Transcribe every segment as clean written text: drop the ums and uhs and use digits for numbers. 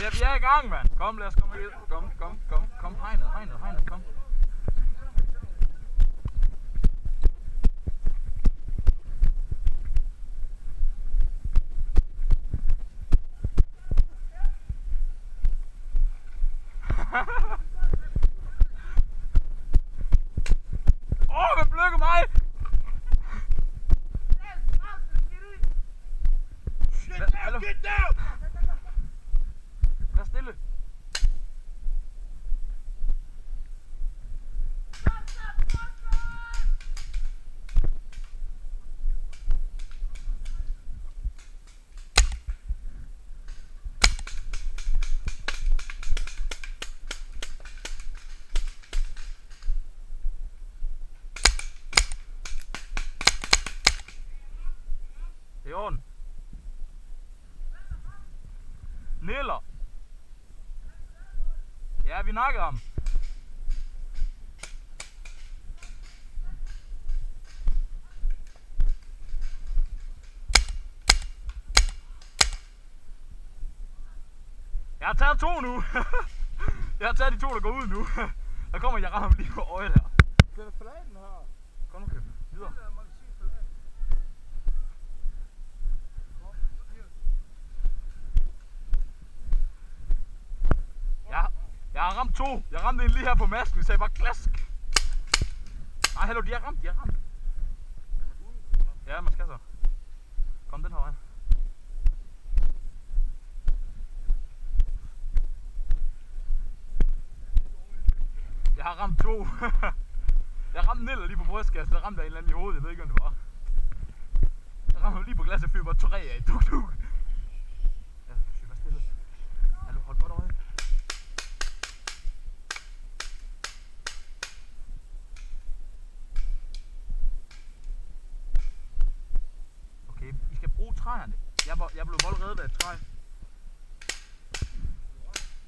Ja, vi er i gang, mand. Kom, lad os komme ud. Kom. Hegnet, kom. Hvad plukker mig? Hallo? Vær stille. Det er orden. Niller. Ja, vi nakker ham. Jeg har taget 2 nu. Jeg har taget de 2, der går ud nu. Der kommer jeg rammer lige på øjet her. Den er forladen her. Kom nu, Kevin. Videre. Jeg har ramt 2. Jeg ramte en lige her på masken, så jeg bare klask. Nej, hallo, de har ramt. Ja, man skal så. Kom den her vej. Jeg har ramt 2. Jeg ramte Niller lige på brystkassen, der ramte jeg en eller anden i hovedet, jeg ved ikke, om det var. Jeg ramte lige på glasset, fyr bare 3 af. Duk. Ja, syg, vær stille. Hallo, hold godt øje. Okay, I skal bruge træerne. Jeg blev voldredet af et træ.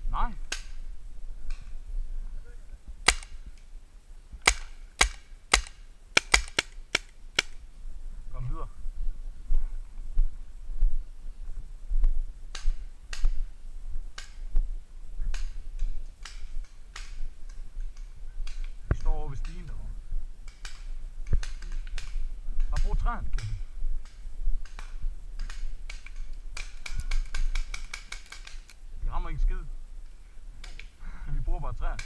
Nej. Kom videre. Vi står over ved stigen derovre. Bare brug træerne, Kevin. De rammer ikke skid. Vi bruger bare træerne.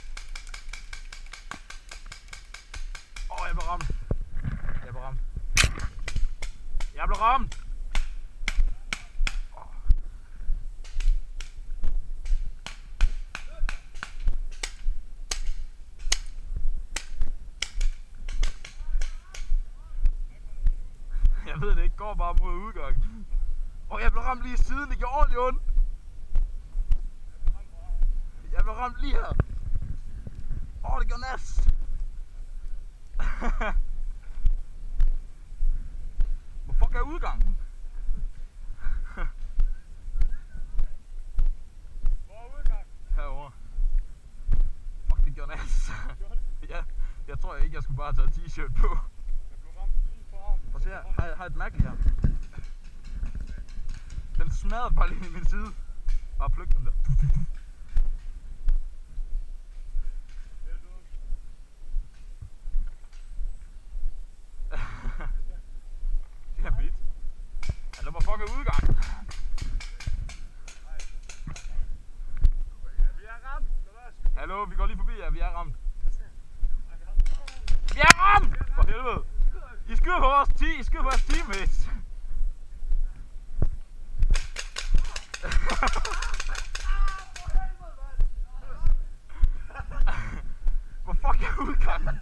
Jeg blev ramt. Jeg blev ramt. Jeg ved det ikke, går bare mod udgangen. Jeg blev ramt lige i siden, det gjorde ordentligt ondt. Jeg blev ramt lige her. Det gør næst. Hvor fuck er udgangen? Hvor er udgangen? Herovre. Fuck, det gjorde næst. Ja, jeg tror ikke, jeg skulle bare tage t-shirt på. Jeg blev ramt lige for armen. Prøv at se her, har jeg et mærke her. Den smadrede bare lige i min side. Bare pluk den der. Det er beat. Lad mig fucke udgang. Vi er ramt. Hallo, vi går lige forbi jer, vi er ramt. Vi er ramt! For helvede. I skyder på vores teammates. Hvor fuck er udgangen?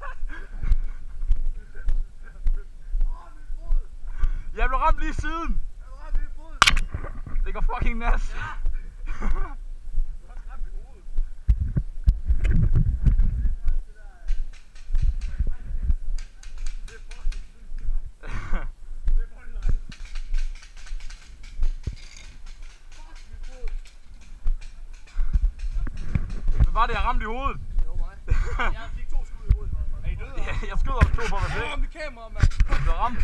Jeg blev ramt lige i siden. Det går fucking nas. Hvad var det, jeg ramte i hovedet? Det var mig. Jeg fik 2 skud i hovedet. Jeg skød op 2 på mig selv. Jeg ramte kameraet, mand. Du blev ramt.